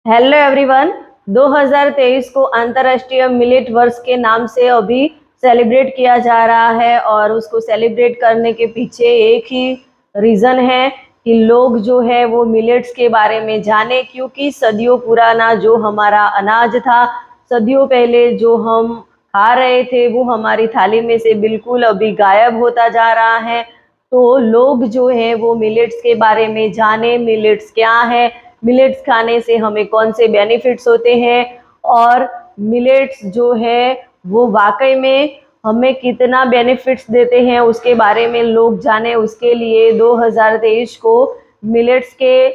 Hello everyone. 2023 को अंतर्राष्ट्रीय millet वर्ष के नाम से अभी सेलिब्रेट किया जा रहा है और उसको सेलिब्रेट करने के पीछे एक ही रीज़न है कि लोग जो है वो मिलेट्स के बारे में जाने, क्योंकि सदियों पुराना जो हमारा अनाज था, सदियों पहले जो हम खा रहे थे, वो हमारी थाली में से बिल्कुल अभी गायब होता जा रहा है। तो लोग जो है वो मिलेट्स के बारे में जाने, मिलेट्स क्या है, मिलेट्स खाने से हमें कौन से बेनिफिट्स होते हैं और मिलेट्स जो है वो वाकई में हमें कितना बेनिफिट्स देते हैं, उसके बारे में लोग जाने। उसके लिए 2023 को मिलेट्स के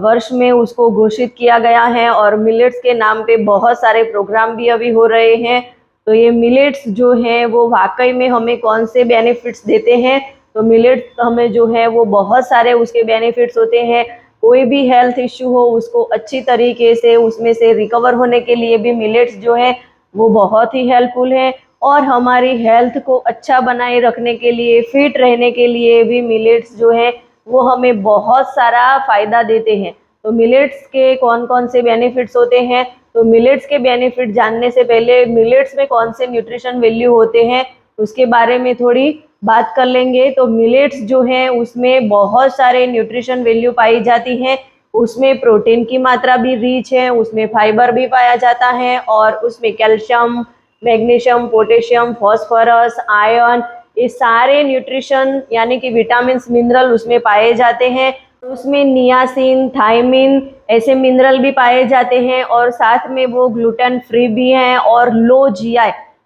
वर्ष में उसको घोषित किया गया है और मिलेट्स के नाम पे बहुत सारे प्रोग्राम भी अभी हो रहे हैं। तो ये मिलेट्स जो है वो वाकई में हमें कौन से बेनिफिट्स देते हैं, तो मिलेट्स हमें जो है वो बहुत सारे उसके बेनिफिट्स होते हैं। कोई भी हेल्थ इश्यू हो उसको अच्छी तरीके से उसमें से रिकवर होने के लिए भी मिलेट्स जो है वो बहुत ही हेल्पफुल है। और हमारी हेल्थ को अच्छा बनाए रखने के लिए, फिट रहने के लिए भी मिलेट्स जो है वो हमें बहुत सारा फायदा देते हैं। तो मिलेट्स के कौन कौन से बेनिफिट्स होते हैं, तो मिलेट्स के बेनिफिट जानने से पहले मिलेट्स में कौन से न्यूट्रिशन वैल्यू होते हैं उसके बारे में थोड़ी बात कर लेंगे। तो मिलेट्स जो है उसमें बहुत सारे न्यूट्रिशन वैल्यू पाई जाती है। उसमें प्रोटीन की मात्रा भी रिच है, उसमें फाइबर भी पाया जाता है और उसमें calcium, magnesium, potassium, phosphorus, iron, ये सारे न्यूट्रिशन यानी कि विटामिन मिनरल उसमें पाए जाते हैं। उसमें नियासिन, थायमिन ऐसे मिनरल भी पाए जाते हैं और साथ में वो ग्लूटेन फ्री भी हैं और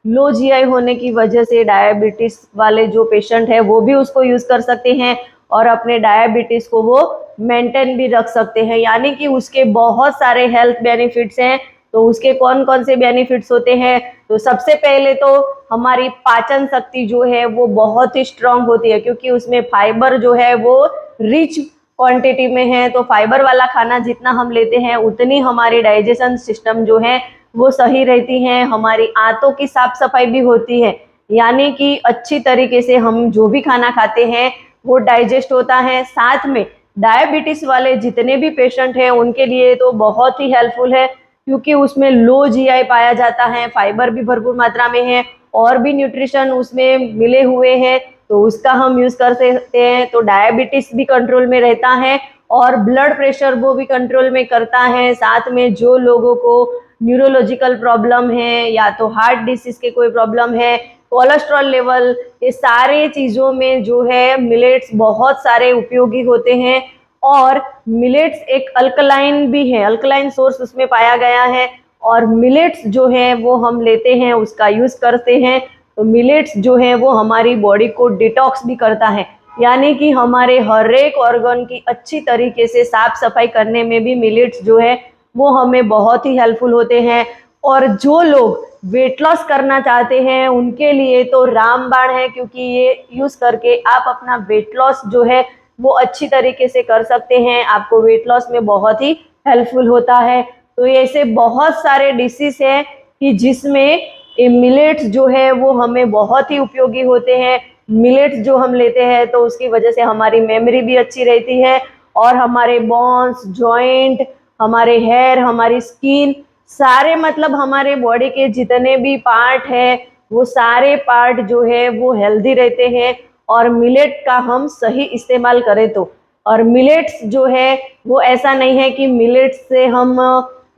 लो जीआई होने की वजह से डायबिटीज वाले जो पेशेंट है वो भी उसको यूज कर सकते हैं और अपने डायबिटीज को वो मेंटेन भी रख सकते हैं। यानी कि उसके बहुत सारे हेल्थ बेनिफिट्स हैं। तो उसके कौन कौन से बेनिफिट्स होते हैं, तो सबसे पहले तो हमारी पाचन शक्ति जो है वो बहुत ही स्ट्रांग होती है, क्योंकि उसमें फाइबर जो है वो रिच क्वांटिटी में है। तो फाइबर वाला खाना जितना हम लेते हैं उतनी हमारी डाइजेशन सिस्टम जो है वो सही रहती है। हमारी आंतों की साफ सफाई भी होती है, यानी कि अच्छी तरीके से हम जो भी खाना खाते हैं वो डाइजेस्ट होता है। साथ में डायबिटीज वाले जितने भी पेशेंट हैं उनके लिए तो बहुत ही हेल्पफुल है, क्योंकि उसमें लो जीआई पाया जाता है, फाइबर भी भरपूर मात्रा में है और भी न्यूट्रिशन उसमें मिले हुए हैं, तो उसका हम यूज कर सकते हैं। तो डायबिटीज भी कंट्रोल में रहता है और ब्लड प्रेशर वो भी कंट्रोल में करता है। साथ में जो लोगों को न्यूरोलॉजिकल प्रॉब्लम है या तो हार्ट डिसीज के कोई प्रॉब्लम है, कोलेस्ट्रॉल लेवल, ये सारे चीज़ों में जो है मिलेट्स बहुत सारे उपयोगी होते हैं। और मिलेट्स एक अल्कलाइन भी है, अल्कलाइन सोर्स उसमें पाया गया है और मिलेट्स जो है वो हम लेते हैं, उसका यूज करते हैं। तो मिलेट्स जो है वो हमारी बॉडी को डिटॉक्स भी करता है, यानी कि हमारे हर एक ऑर्गन की अच्छी तरीके से साफ सफाई करने में भी मिलेट्स जो है वो हमें बहुत ही हेल्पफुल होते हैं। और जो लोग वेट लॉस करना चाहते हैं उनके लिए तो रामबाण है, क्योंकि ये यूज करके आप अपना वेट लॉस जो है वो अच्छी तरीके से कर सकते हैं। आपको वेट लॉस में बहुत ही हेल्पफुल होता है। तो ऐसे बहुत सारे डिसीज हैं कि जिसमें मिलेट्स जो है वो हमें बहुत ही उपयोगी होते हैं। मिलेट्स जो हम लेते हैं तो उसकी वजह से हमारी मेमोरी भी अच्छी रहती है और हमारे बोन्स, जॉइंट, हमारे हेयर, हमारी स्किन, सारे मतलब हमारे बॉडी के जितने भी पार्ट है वो सारे पार्ट जो है वो हेल्दी रहते हैं। और मिलेट का हम सही इस्तेमाल करें तो, और मिलेट्स जो है वो ऐसा नहीं है कि मिलेट्स से हम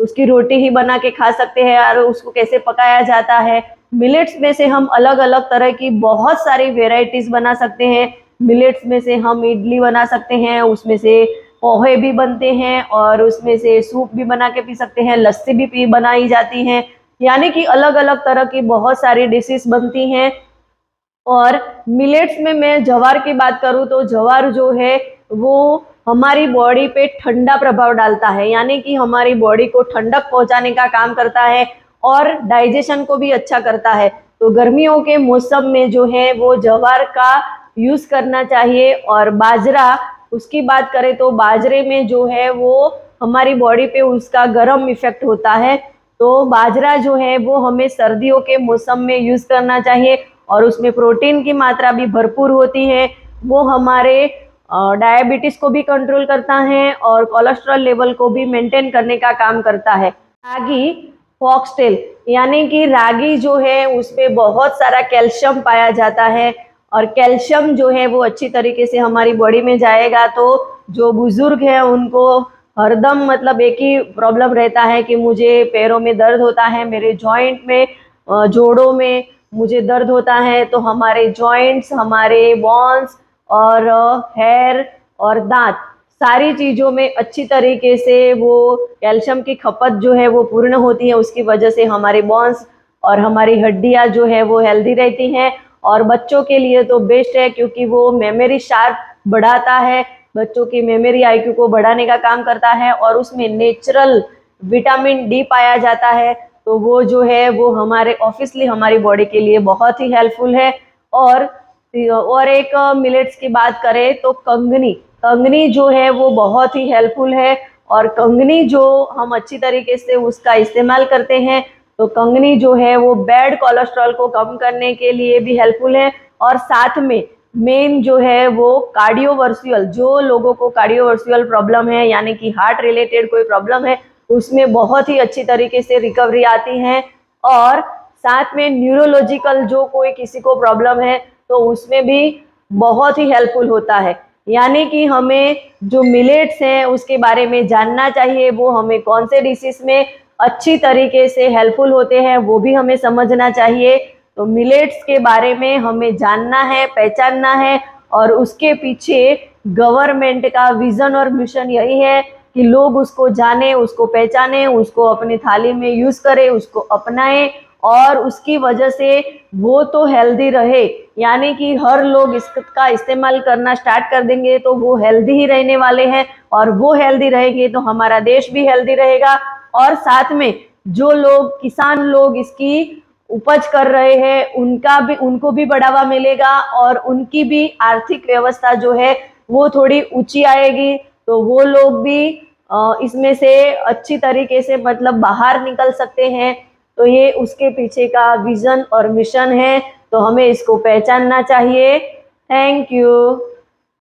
उसकी रोटी ही बना के खा सकते हैं और उसको कैसे पकाया जाता है। मिलेट्स में से हम अलग अलग तरह की बहुत सारी वेराइटीज बना सकते हैं। मिलेट्स में से हम इडली बना सकते हैं, उसमें से पोहे भी बनते हैं और उसमें से सूप भी बना के पी सकते हैं, लस्सी भी पी बनाई जाती है, यानी कि अलग अलग तरह की बहुत सारी डिशेस बनती हैं। और मिलेट्स में मैं ज्वार की बात करूँ तो ज्वार जो है वो हमारी बॉडी पे ठंडा प्रभाव डालता है, यानी कि हमारी बॉडी को ठंडक पहुंचाने का काम करता है और डाइजेशन को भी अच्छा करता है। तो गर्मियों के मौसम में जो है वो ज्वार का यूज करना चाहिए। और बाजरा, उसकी बात करें तो बाजरे में जो है वो हमारी बॉडी पे उसका गर्म इफेक्ट होता है। तो बाजरा जो है वो हमें सर्दियों के मौसम में यूज करना चाहिए और उसमें प्रोटीन की मात्रा भी भरपूर होती है। वो हमारे डायबिटीज को भी कंट्रोल करता है और कोलेस्ट्रॉल लेवल को भी मेंटेन करने का काम करता है। रागी फॉक्सटेल, यानी कि रागी जो है उसमें बहुत सारा कैल्शियम पाया जाता है और कैल्शियम जो है वो अच्छी तरीके से हमारी बॉडी में जाएगा तो जो बुजुर्ग है उनको हरदम मतलब एक ही प्रॉब्लम रहता है कि मुझे पैरों में दर्द होता है, मेरे जॉइंट में जोड़ों में मुझे दर्द होता है, तो हमारे जॉइंट्स, हमारे बोन्स और हेयर और दांत, सारी चीज़ों में अच्छी तरीके से वो कैल्शियम की खपत जो है वो पूर्ण होती है। उसकी वजह से हमारे बोन्स और हमारी हड्डियां जो है वो हेल्दी रहती हैं। और बच्चों के लिए तो बेस्ट है क्योंकि वो मेमोरी शार्प बढ़ाता है, बच्चों की मेमोरी आईक्यू को बढ़ाने का काम करता है और उसमें नेचुरल विटामिन डी पाया जाता है, तो वो जो है वो हमारे ऑब्वियसली हमारी बॉडी के लिए बहुत ही हेल्पफुल है। और एक मिलेट्स की बात करें तो कंगनी, कंगनी जो है वो बहुत ही हेल्पफुल है और कंगनी जो हम अच्छी तरीके से उसका इस्तेमाल करते हैं तो कंगनी जो है वो बैड कोलेस्ट्रॉल को कम करने के लिए भी हेल्पफुल है। और साथ में मेन जो है वो कार्डियोवर्सुअल, जो लोगों को कार्डियोवर्सुअल प्रॉब्लम है यानी कि हार्ट रिलेटेड कोई प्रॉब्लम है उसमें बहुत ही अच्छी तरीके से रिकवरी आती है। और साथ में न्यूरोलॉजिकल जो कोई किसी को प्रॉब्लम है तो उसमें भी बहुत ही हेल्पफुल होता है। यानी कि हमें जो मिलेट्स हैं उसके बारे में जानना चाहिए, वो हमें कौन से डिसीज में अच्छी तरीके से हेल्पफुल होते हैं वो भी हमें समझना चाहिए। तो मिलेट्स के बारे में हमें जानना है, पहचानना है और उसके पीछे गवर्नमेंट का विजन और मिशन यही है कि लोग उसको जाने, उसको पहचाने, उसको अपनी थाली में यूज करें, उसको अपनाएं और उसकी वजह से वो तो हेल्दी रहे। यानी कि हर लोग इसका इस्तेमाल करना स्टार्ट कर देंगे तो वो हेल्दी ही रहने वाले हैं और वो हेल्दी रहेंगे तो हमारा देश भी हेल्दी रहेगा। और साथ में जो लोग किसान लोग इसकी उपज कर रहे हैं उनको भी बढ़ावा मिलेगा और उनकी भी आर्थिक व्यवस्था जो है वो थोड़ी ऊंची आएगी, तो वो लोग भी इसमें से अच्छी तरीके से मतलब बाहर निकल सकते हैं। तो ये उसके पीछे का विजन और मिशन है, तो हमें इसको पहचानना चाहिए। Thank you.